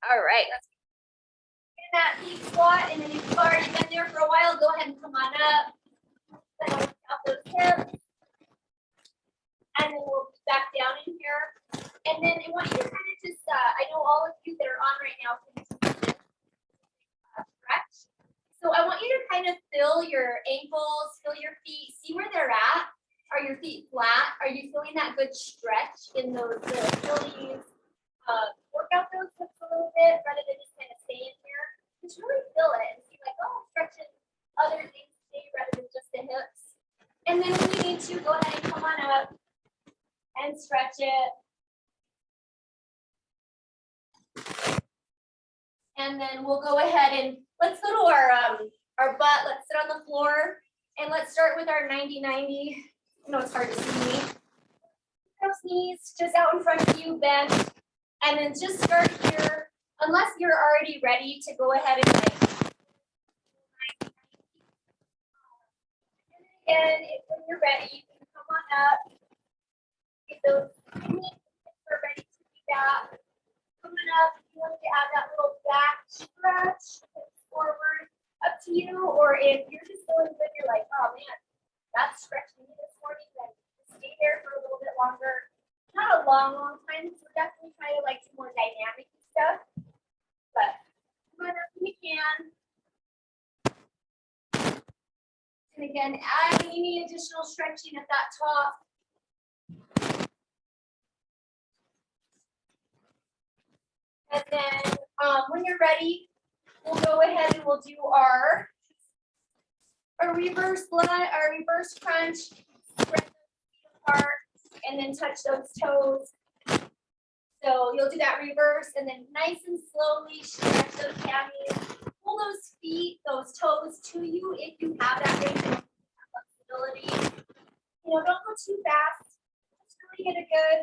All right, let's get in that deep squat, and then if you've already been there for a while, go ahead and come on up. Then out those hips. And then we'll be back down in here. And then I want you to kind of just, I know all of you that are on right now can stretch. So I want you to kind of feel your ankles, feel your feet, see where they're at. Are your feet flat? Are you feeling that good stretch in those Achilles? Work out those hips a little bit rather than just kind of stay in here. Just really feel it and see like, oh, I'm stretching other things today rather than just the hips. And then when you need to, go ahead and come on up and stretch it. And then we'll go ahead and let's go to our butt. Let's sit on the floor and let's start with our 90-90. I know it's hard to see me. Those knees just out in front of you, bent. And then just start here, unless you're already ready to go ahead and like. And when you're ready, you can come on up. Get those knees are ready to do that. Coming up, if you want to add that little back stretch, forward, up to you. Or if you're just feeling good, you're like, oh man, that's stretching me this morning, then stay there for a little bit longer. Not a long time, so definitely try to like do more dynamic stuff. But come on up when you can. And again, adding any additional stretching at that top. And then when you're ready, we'll go ahead and we'll do our reverse lunge, our reverse crunch, spread those feet apart, and then touch those toes. So you'll do that reverse, and then nice and slowly stretch those hammies. Pull those feet, those toes to you if you have that range of flexibility. You know, don't go too fast. Just really get it good.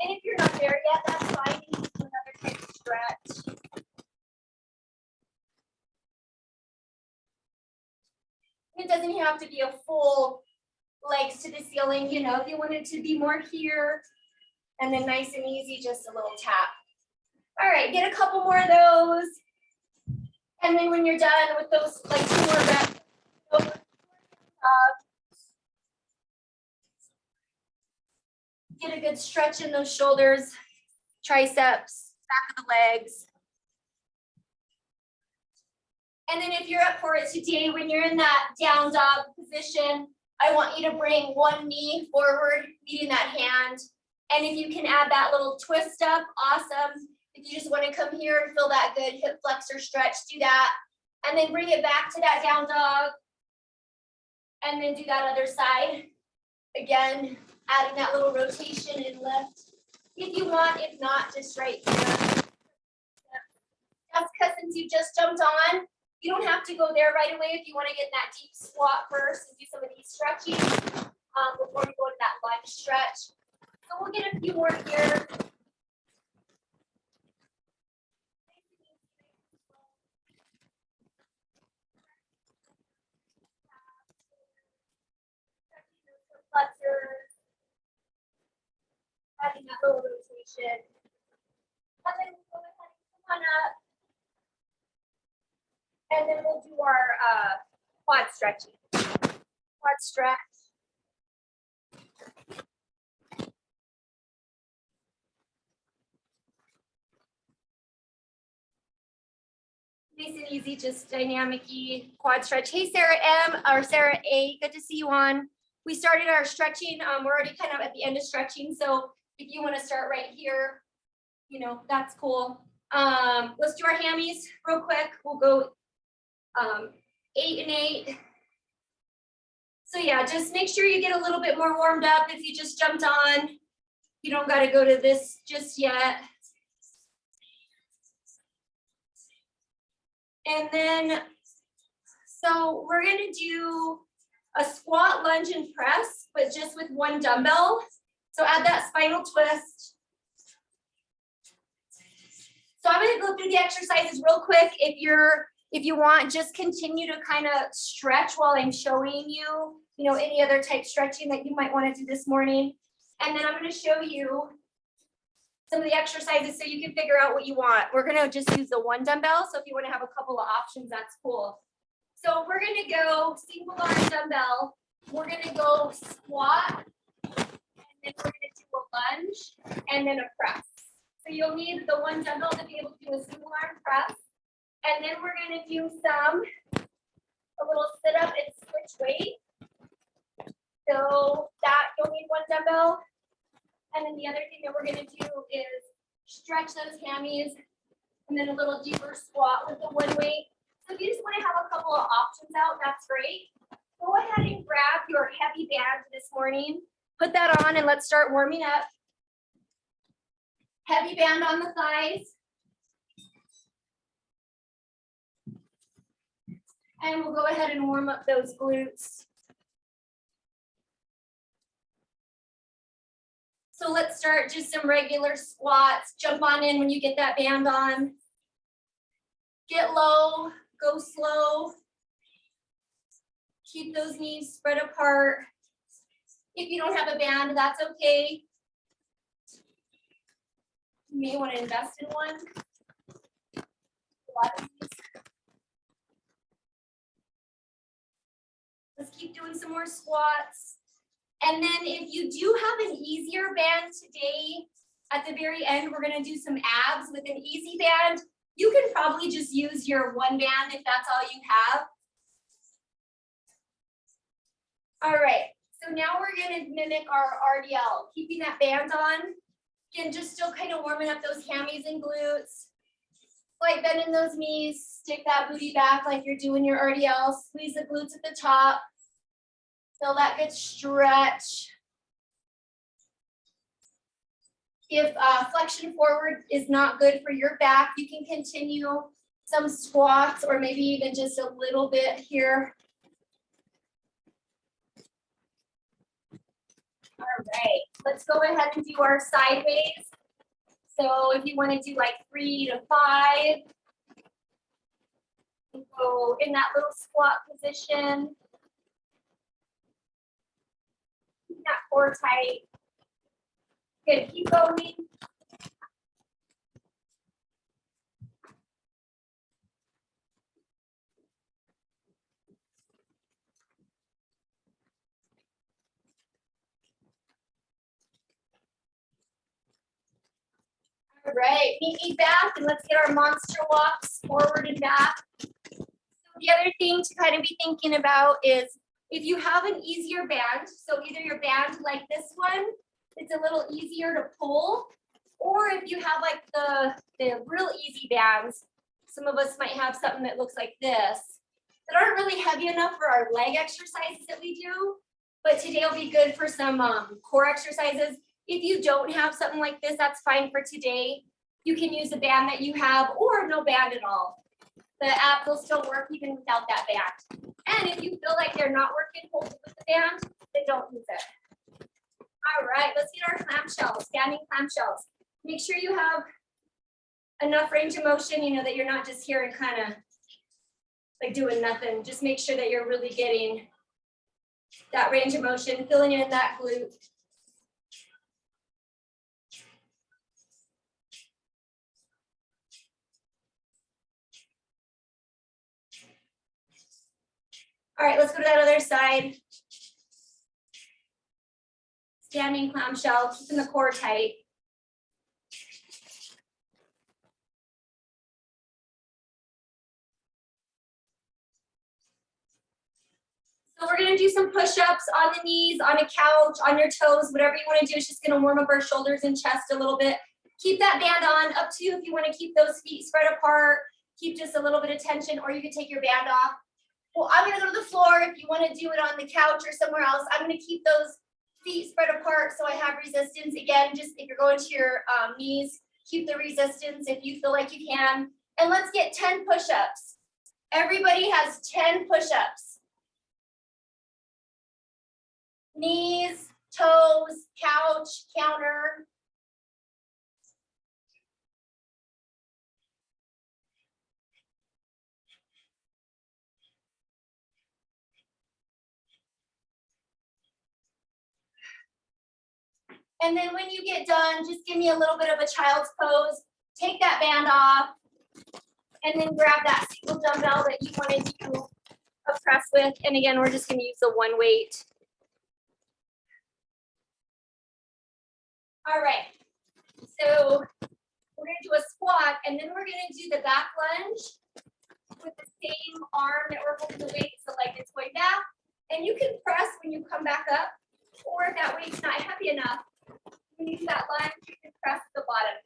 And if you're not there yet, that's fine. You can do another type of stretch. It doesn't have to be a full legs to the ceiling, you know, if you want it to be more here, and then nice and easy, just a little tap. All right, get a couple more of those. And then when you're done with those, like 2 more reps, get a good stretch in those shoulders, triceps, back of the legs. And then if you're up for it today, when you're in that down dog position, I want you to bring one knee forward, meeting that hand. And if you can add that little twist up, awesome. If you just want to come here and feel that good hip flexor stretch, do that. And then bring it back to that down dog. And then do that other side. Again, adding that little rotation and lift. If you want, if not, just right here. That's because since you just jumped on, you don't have to go there right away if you want to get in that deep squat first and do some of these stretching before you go to that lunge stretch. So we'll get a few more here. Flexors, adding that little rotation. And then we'll go ahead and come on up. And then we'll do our quad stretching. Quad stretch. Nice and easy, just dynamic-y quad stretch. Hey, Sarah M. or Sarah A. Good to see you on. We started our stretching. We're already kind of at the end of stretching. So if you want to start right here, you know, that's cool. Let's do our hammies real quick. We'll go 8 and 8. So yeah, just make sure you get a little bit more warmed up if you just jumped on. You don't got to go to this just yet. And then, so we're going to do a squat, lunge, and press, but just with one dumbbell. So add that spinal twist. So I'm going to go through the exercises real quick. If you want, just continue to kind of stretch while I'm showing you, you know, any other type stretching that you might want to do this morning. And then I'm going to show you some of the exercises so you can figure out what you want. We're gonna just use the one dumbbell. So if you want to have a couple of options, that's cool. So we're gonna go single arm dumbbell. We're gonna go squat, and then we're gonna do a lunge, and then a press. So you'll need the one dumbbell to be able to do a single arm press. And then we're gonna do a little sit up and switch weight. So that you'll need one dumbbell. And then the other thing that we're gonna do is stretch those hammies, and then a little deeper squat with the one weight. So if you just want to have a couple of options out, that's great. Go ahead and grab your heavy band this morning. Put that on and let's start warming up. Heavy band on the thighs. And we'll go ahead and warm up those glutes. So let's start just some regular squats. Jump on in when you get that band on. Get low, go slow. Keep those knees spread apart. If you don't have a band, that's okay. You may want to invest in one. A lot of these. Let's keep doing some more squats. And then if you do have an easier band today, at the very end, we're going to do some abs with an easy band. You can probably just use your one band if that's all you have. All right, so now we're going to mimic our RDL, keeping that band on. Again, just still kind of warming up those hammies and glutes. Like bending those knees, stick that booty back like you're doing your RDL. Squeeze the glutes at the top. Feel that good stretch. If flexion forward is not good for your back, you can continue some squats or maybe even just a little bit here. All right, let's go ahead and do our sideways. So if you want to do like 3 to 5, go in that little squat position. Keep that core tight. Good, keep going. All right, meet me back and let's get our monster walks forward and back. So the other thing to kind of be thinking about is if you have an easier band, so either your band like this one, it's a little easier to pull, or if you have like the real easy bands, some of us might have something that looks like this, that aren't really heavy enough for our leg exercises that we do, but today will be good for some core exercises. If you don't have something like this, that's fine for today. You can use a band that you have or no band at all. The app will still work even without that band. And if you feel like they're not working, hold it with the band, then don't use it. All right, let's get our clamshells, standing clamshells. Make sure you have enough range of motion, you know, that you're not just here and kind of like doing nothing. Just make sure that you're really getting that range of motion, filling in that glute. All right, let's go to that other side. Standing clamshell, keeping the core tight. So we're gonna do some push-ups on the knees, on a couch, on your toes, whatever you wanna do. It's just gonna warm up our shoulders and chest a little bit. Keep that band on, up to you if you wanna keep those feet spread apart, keep just a little bit of tension, or you can take your band off. Well, I'm gonna go to the floor. If you wanna do it on the couch or somewhere else, I'm gonna keep those feet spread apart so I have resistance. Again, just if you're going to your knees, keep the resistance if you feel like you can. And let's get 10 push-ups. Everybody has 10 push-ups. Knees, toes, couch, counter. And then when you get done, just give me a little bit of a child's pose. Take that band off. And then grab that single dumbbell that you wanted to press with. And again, we're just going to use the one weight. All right. So we're going to do a squat, and then we're going to do the back lunge with the same arm that we're holding the weight, so like it's going back. And you can press when you come back up, or if that weight's not heavy enough, when you do that lunge, you can press the bottom.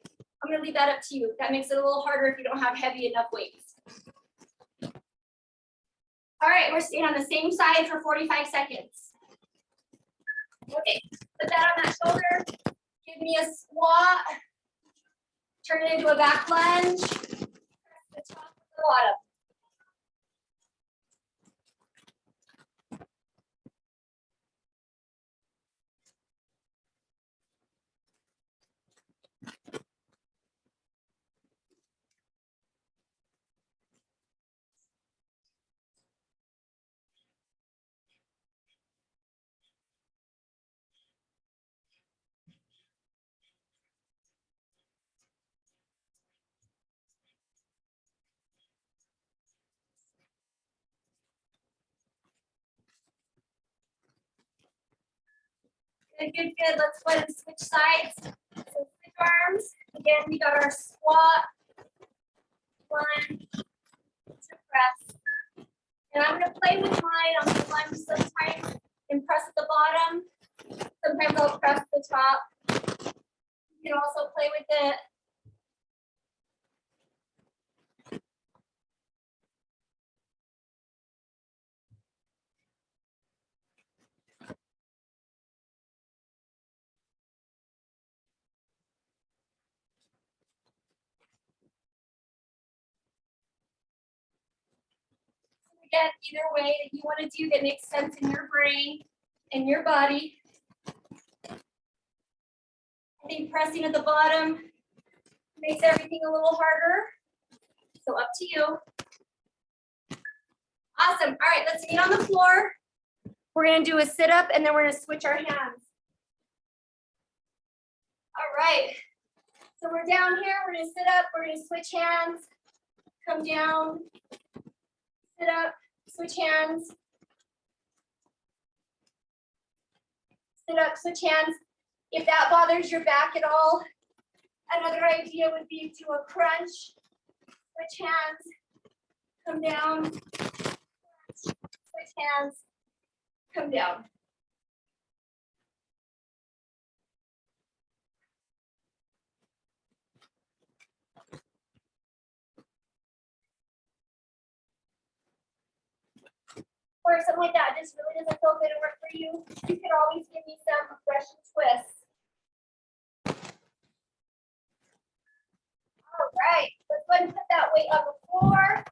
I'm going to leave that up to you. That makes it a little harder if you don't have heavy enough weights. All right, we're staying on the same side for 45 seconds. Okay, put that on that shoulder. Give me a squat. Turn it into a back lunge. Press the top with the bottom. Good, good, good. Let's go ahead and switch sides. So switch arms. Again, we got our squat, lunge, to press. And I'm going to play with mine. I'm going to lunge sometimes and press at the bottom. Sometimes I'll press the top. You can also play with it. Again, either way that you want to do that makes sense in your brain and your body. I think pressing at the bottom makes everything a little harder. So up to you. Awesome. All right, let's get on the floor. We're going to do a sit up and then we're going to switch our hands. All right. So we're down here. We're going to sit up. We're going to switch hands. Come down. Sit up. Switch hands. Sit up. Switch hands. If that bothers your back at all, another idea would be to a crunch. Switch hands. Come down. Switch hands. Come down. Or something like that just really doesn't feel good to work for you, you can always give me some Russian twists. All right, let's go ahead and put that weight on the floor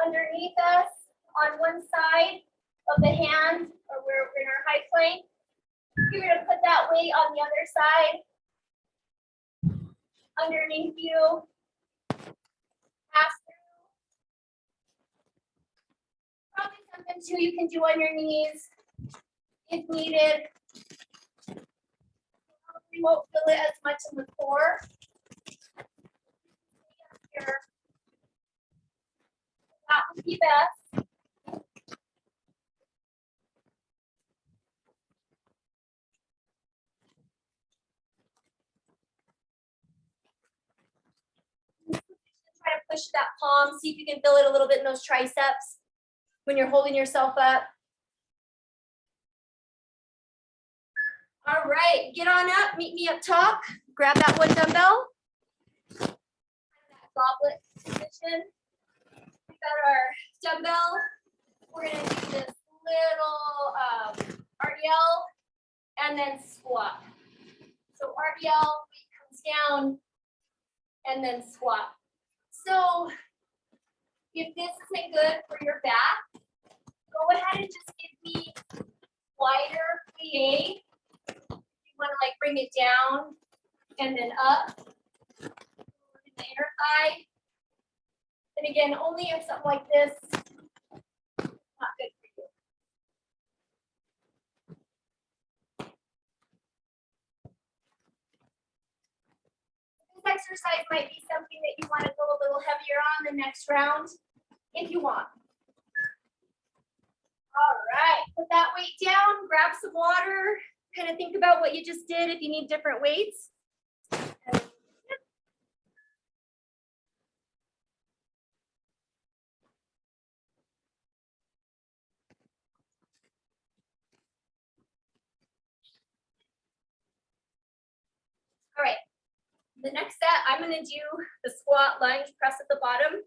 underneath us on one side of the hand, or we're in our high plank. You're going to put that weight on the other side underneath you. Pass through. Probably something too you can do on your knees if needed. You won't feel it as much in the core. Here. That would be best. Try to push that palm, see if you can feel it a little bit in those triceps when you're holding yourself up. All right, get on up, meet me up top. Grab that one dumbbell. That goblet position. We got our dumbbell. We're gonna do this little RDL and then squat. So RDL, weight comes down and then squat. So if this isn't good for your back, go ahead and just give me wider plie. You want to like bring it down and then up in the inner thigh. And again, only if something like this is not good for you. exercise might be something that you want to go a little heavier on the next round, if you want. All right, put that weight down, grab some water, kind of think about what you just did if you need different weights. All right, the next set, I'm gonna do the squat, lunge, press at the bottom.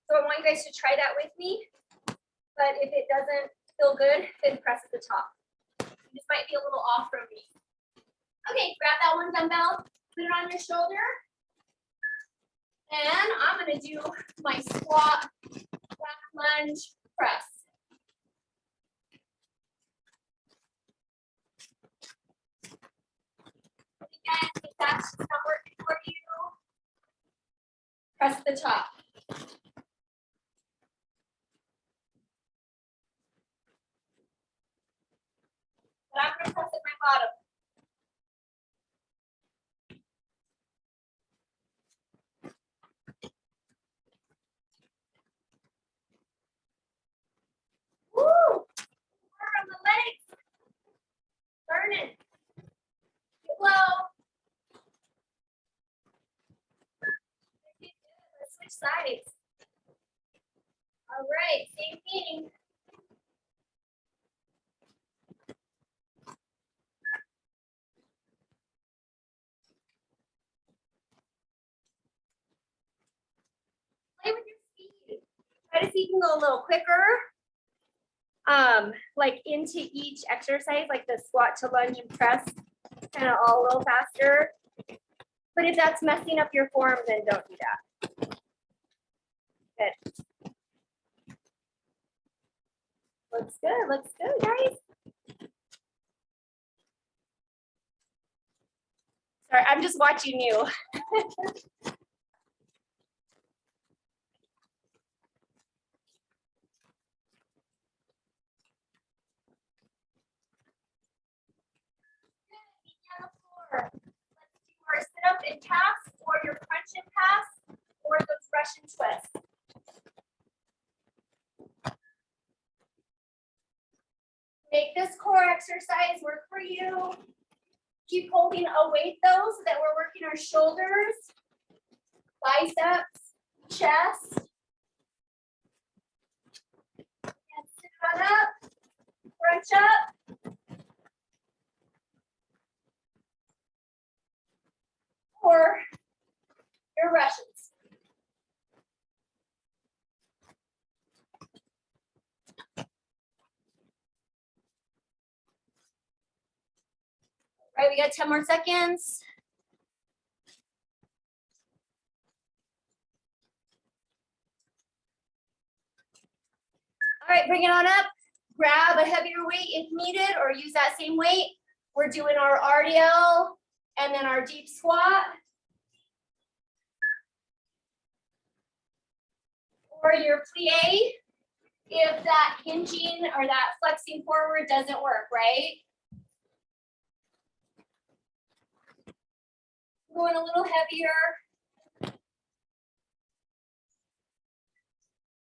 So I want you guys to try that with me, but if it doesn't feel good, then press at the top. This might be a little off from me. Okay, grab that one dumbbell, put it on your shoulder, and I'm gonna do my squat, back lunge, press. Again, if that's not working for you, press at the top. But I'm gonna press at my bottom. Woo! Work on the legs. Burning. Get low. Let's switch sides. All right, same thing. Play with your speed. Try to see if you can go a little quicker. Like into each exercise, like the squat to lunge and press, kind of all a little faster. But if that's messing up your form, then don't do that. Good. Looks good, guys. Sorry, I'm just watching you. Let's do our sit up and pass, or your crunch and pass, or those Russian twists. Make this core exercise work for you. Keep holding a weight though, so that we're working our shoulders, biceps, chest. And sit on up, crunch up. Or your Russians. All right, we got 10 more seconds. All right, bring it on up. Grab a heavier weight if needed, or use that same weight. We're doing our RDL and then our deep squat. Or your plie, if that hinging or that flexing forward doesn't work, right? Going a little heavier.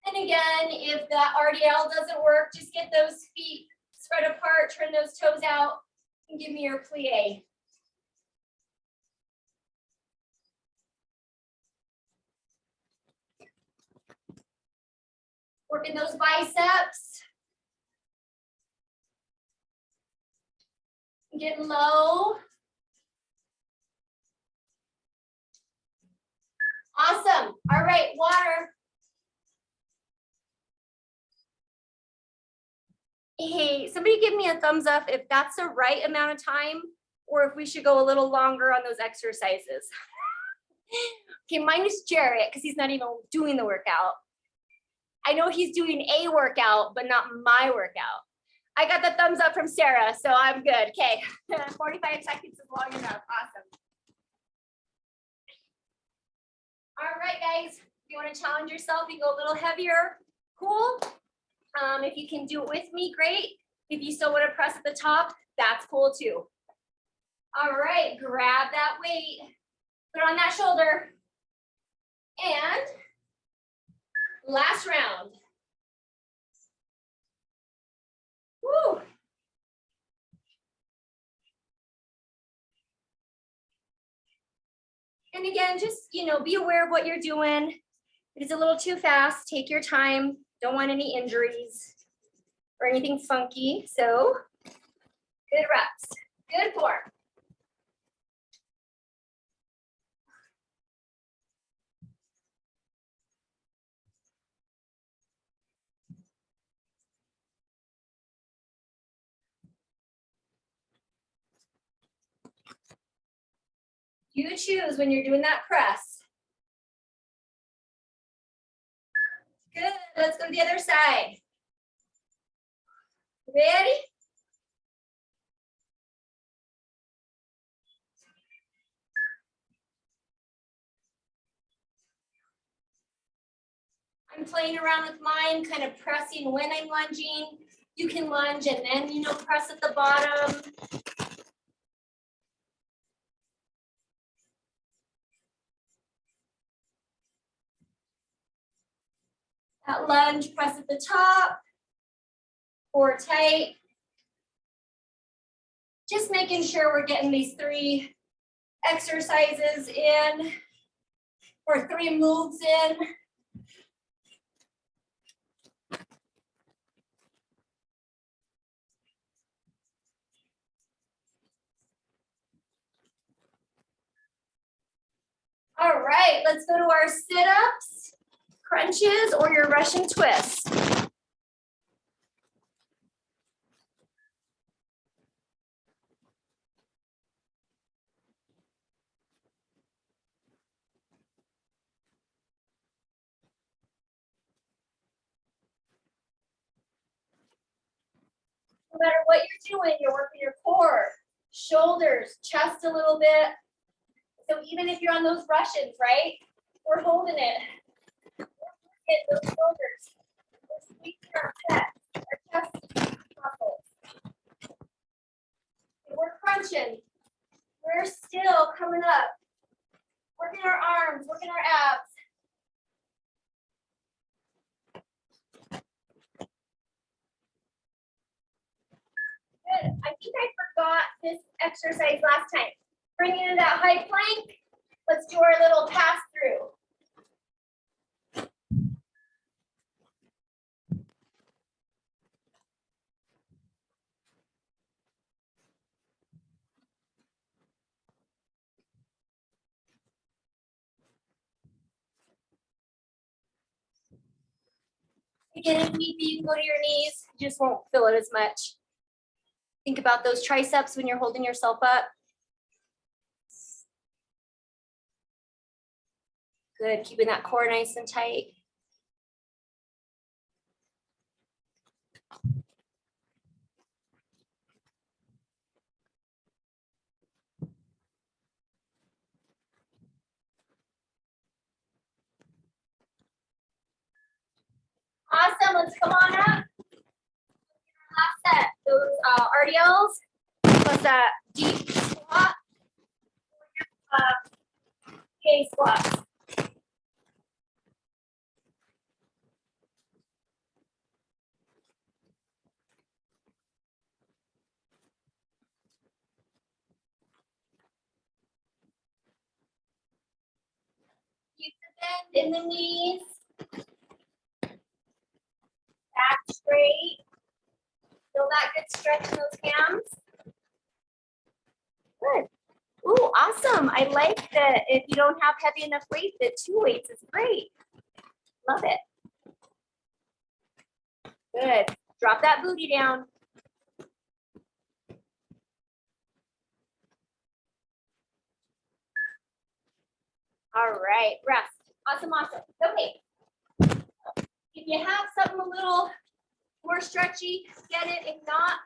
And again, if that RDL doesn't work, just get those feet spread apart, turn those toes out, and give me your plie. Working those biceps. Getting low. Awesome. All right, water. Hey, somebody give me a thumbs up if that's the right amount of time, or if we should go a little longer on those exercises. Okay, mine is Jarrett, because he's not even doing the workout. I know he's doing a workout, but not my workout. I got the thumbs up from Sarah, so I'm good. Okay, 45 seconds is long enough. Awesome. All right, guys, if you want to challenge yourself, you go a little heavier. Cool. If you can do it with me, great. If you still want to press at the top, that's cool too. All right, grab that weight. Put on that shoulder. And last round. Woo. And again, just, be aware of what you're doing. If it's a little too fast, take your time. Don't want any injuries or anything funky. So good reps, good form. You choose when you're doing that press. Good, let's go to the other side. Ready? I'm playing around with mine, kind of pressing when I'm lunging. You can lunge and then, press at the bottom. That lunge, press at the top, core tight. Just making sure we're getting these 3 exercises in, or 3 moves in. All right, let's go to our sit-ups, crunches, or your Russian twist. No matter what you're doing, you're working your core, shoulders, chest a little bit. So even if you're on those Russians, right? We're holding it. Hit those shoulders. We're squeezing our chest muscles. We're crunching. We're still coming up. Working our arms, working our abs. Good. I think I forgot this exercise last time. Bring it into that high plank. Let's do our little pass through. Again, if need be, you can go to your knees. You just won't feel it as much. Think about those triceps when you're holding yourself up. Good, keeping that core nice and tight. Awesome, let's come on up. Last set, those RDLs, plus that deep squat, K squats. Keep the bend in the knees. Back straight. Feel that good stretch in those hams. Good. Ooh, awesome. I like that if you don't have heavy enough weight, that 2 weights is great. Love it. Good. Drop that booty down. All right, rest. Awesome, awesome. Okay. If you have something a little more stretchy, get it. If not,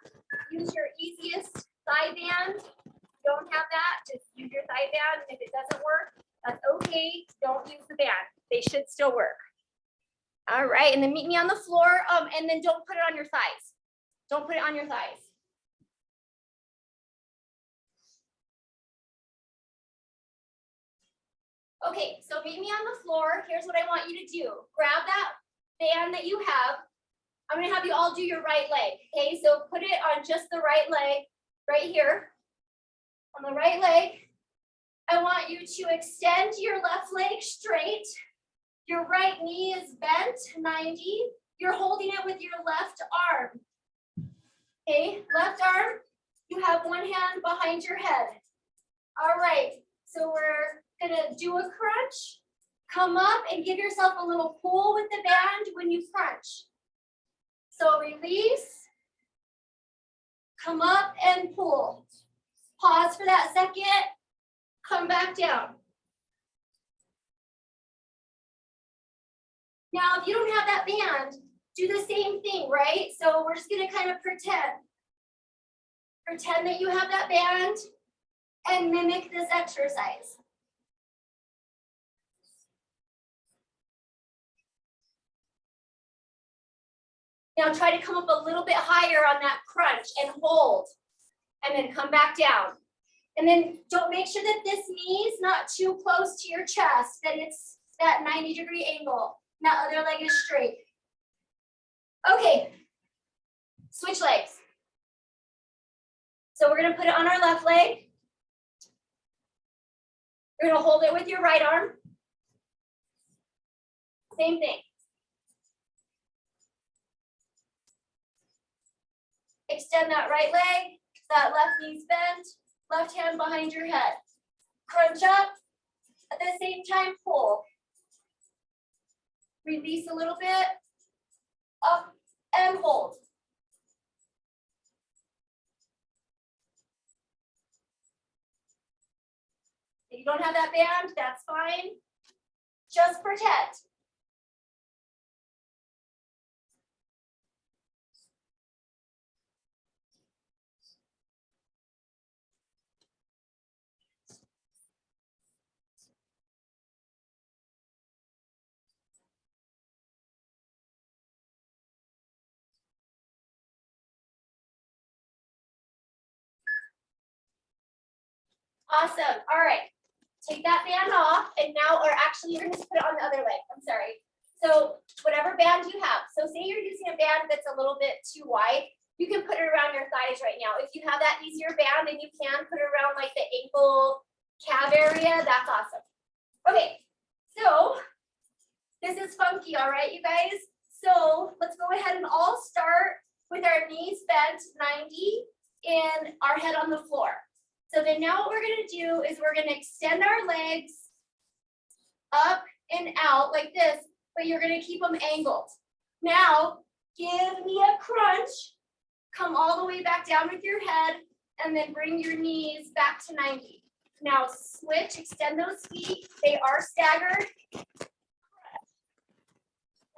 use your easiest thigh band. Don't have that, just use your thigh band. If it doesn't work, that's okay. Don't use the band. They should still work. All right, and then meet me on the floor. And then don't put it on your thighs. Don't put it on your thighs. Okay, so meet me on the floor. Here's what I want you to do. Grab that band that you have. I'm gonna have you all do your right leg, okay? So put it on just the right leg, right here. On the right leg, I want you to extend your left leg straight. Your right knee is bent, 90. You're holding it with your left arm. Okay, left arm, you have one hand behind your head. All right, so we're gonna do a crunch. Come up and give yourself a little pull with the band when you crunch. So release, come up and pull. Pause for that second, come back down. Now, if you don't have that band, do the same thing, right? So we're just gonna kind of pretend. Pretend that you have that band and mimic this exercise. Now try to come up a little bit higher on that crunch and hold, and then come back down. And then don't make sure that this knee is not too close to your chest, that it's that 90-degree angle. And that other leg is straight. Okay, switch legs. So we're gonna put it on our left leg. You're gonna hold it with your right arm. Same thing. Extend that right leg, that left knee's bent, left hand behind your head. Crunch up, at the same time pull. Release a little bit, up and hold. If you don't have that band, that's fine. Just pretend. Awesome. All right. Take that band off, and now, or actually, you're going to put it on the other leg. I'm sorry. So whatever band you have. So say you're using a band that's a little bit too wide, you can put it around your thighs right now. If you have that easier band, and you can put it around like the ankle calf area, that's awesome. Okay. So this is funky, all right, you guys? So let's go ahead and all start with our knees bent 90 and our head on the floor. So then now what we're gonna do is we're gonna extend our legs up and out like this, but you're gonna keep them angled. Now, give me a crunch, come all the way back down with your head, and then bring your knees back to 90. Now switch, extend those feet, they are staggered.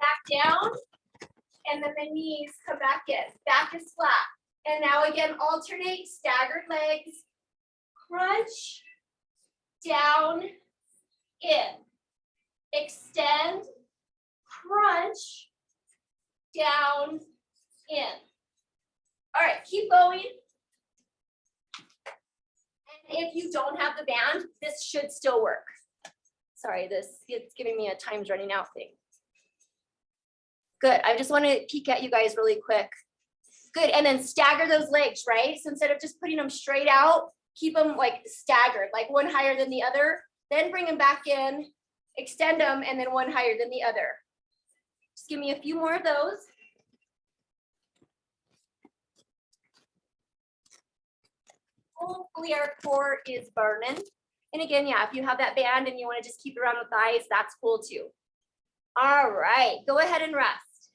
Back down, and then the knees come back in. Back is flat. And now again, alternate, staggered legs. Crunch, down, in. Extend, crunch, down, in. All right, keep going. And if you don't have the band, this should still work. Sorry, it's giving me a time's running out thing. Good, I just want to peek at you guys really quick. Good, and then stagger those legs, right? So instead of just putting them straight out, keep them like staggered, like one higher than the other, then bring them back in, extend them, and then one higher than the other. Just give me a few more of those. Hopefully our core is burning. And again, yeah, if you have that band and you want to just keep it around the thighs, that's cool too. All right, go ahead and rest.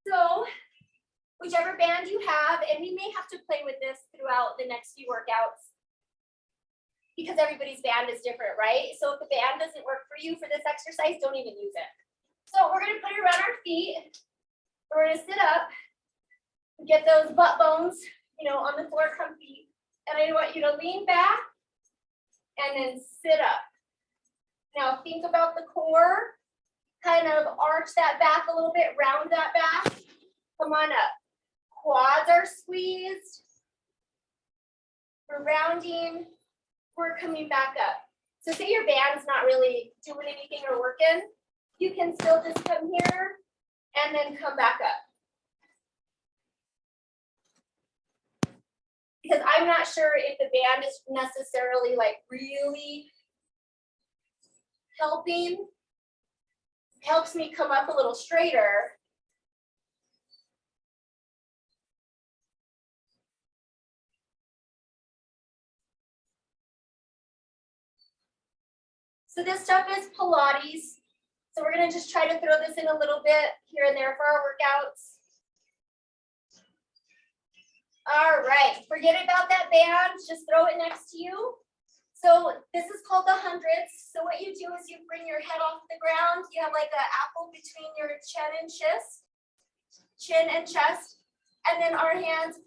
So whichever band you have, and we may have to play with this throughout the next few workouts because everybody's band is different, right? So if the band doesn't work for you for this exercise, don't even use it. So we're gonna put it around our feet. We're gonna sit up, get those butt bones, on the floor comfy. And I want you to lean back and then sit up. Now think about the core, kind of arch that back a little bit, round that back. Come on up. Quads are squeezed. We're rounding. We're coming back up. So say your band's not really doing anything or working, you can still just come here and then come back up. Because I'm not sure if the band is necessarily like really helps me come up a little straighter. So this stuff is Pilates. So we're gonna just try to throw this in a little bit here and there for our workouts. All right, forget about that band, just throw it next to you. So this is called the hundreds. So what you do is you bring your head off the ground. You have like an apple between your chin and chest. And then our hands,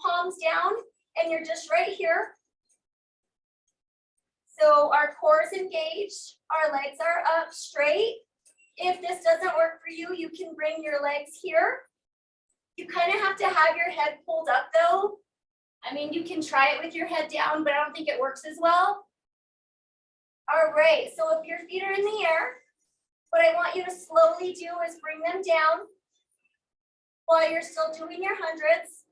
palms down, and you're just right here. So our core is engaged, our legs are up straight. If this doesn't work for you, you can bring your legs here. You kind of have to have your head pulled up though. I mean, you can try it with your head down, but I don't think it works as well. All right, so if your feet are in the air, what I want you to slowly do is bring them down while you're still doing your hundreds,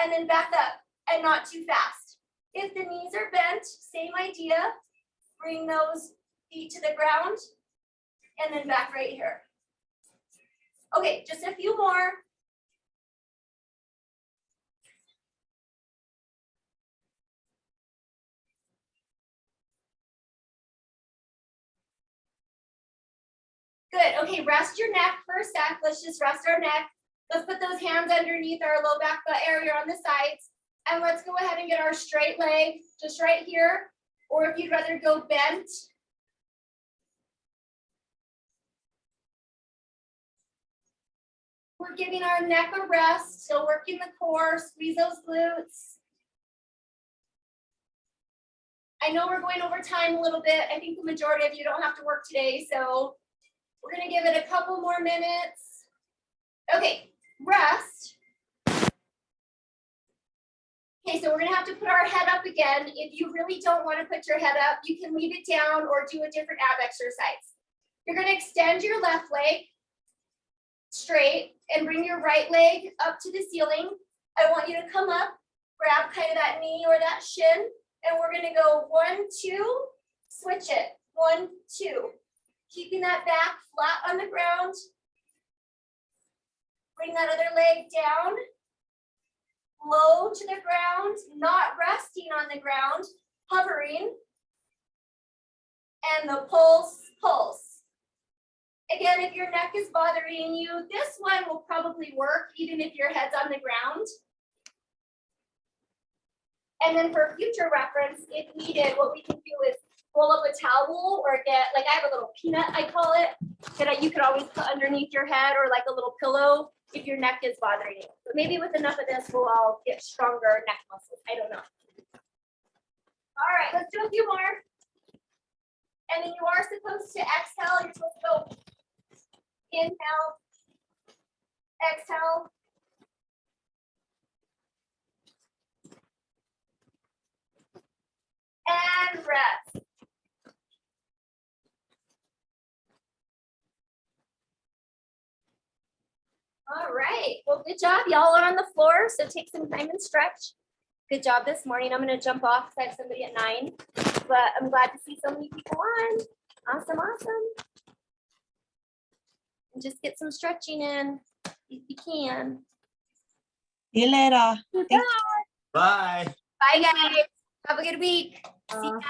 and then back up and not too fast. If the knees are bent, same idea, bring those feet to the ground and then back right here. Okay, just a few more. Good, okay, rest your neck for a sec. Let's just rest our neck. Let's put those hands underneath our low back butt area on the sides. And let's go ahead and get our straight leg just right here. Or if you'd rather go bent. We're giving our neck a rest, still working the core, squeeze those glutes. I know we're going over time a little bit. I think the majority of you don't have to work today, so we're gonna give it a couple more minutes. Okay, rest. Okay, so we're gonna have to put our head up again. If you really don't wanna put your head up, you can leave it down or do a different ab exercise. You're gonna extend your left leg straight and bring your right leg up to the ceiling. I want you to come up, grab kind of that knee or that shin, and we're gonna go 1, 2, switch it, 1, 2. Keeping that back flat on the ground. Bring that other leg down, low to the ground, not resting on the ground, hovering. And the pulse, pulse. Again, if your neck is bothering you, this one will probably work even if your head's on the ground. And then for future reference, if needed, what we can do is roll up a towel or get, like I have a little peanut, I call it, that you could always put underneath your head or like a little pillow if your neck is bothering you. But maybe with enough of this, we'll all get stronger neck muscles. I don't know. All right, let's do a few more. And then you are supposed to exhale. You're supposed to go inhale, exhale. And rest. All right, well, good job. Y'all are on the floor, so take some time and stretch. Good job this morning. I'm gonna jump off because I have somebody at 9, but I'm glad to see so many people on. Awesome, awesome. And just get some stretching in if you can. See you later. Goodbye. Bye. Bye, guys. Have a good week. See ya.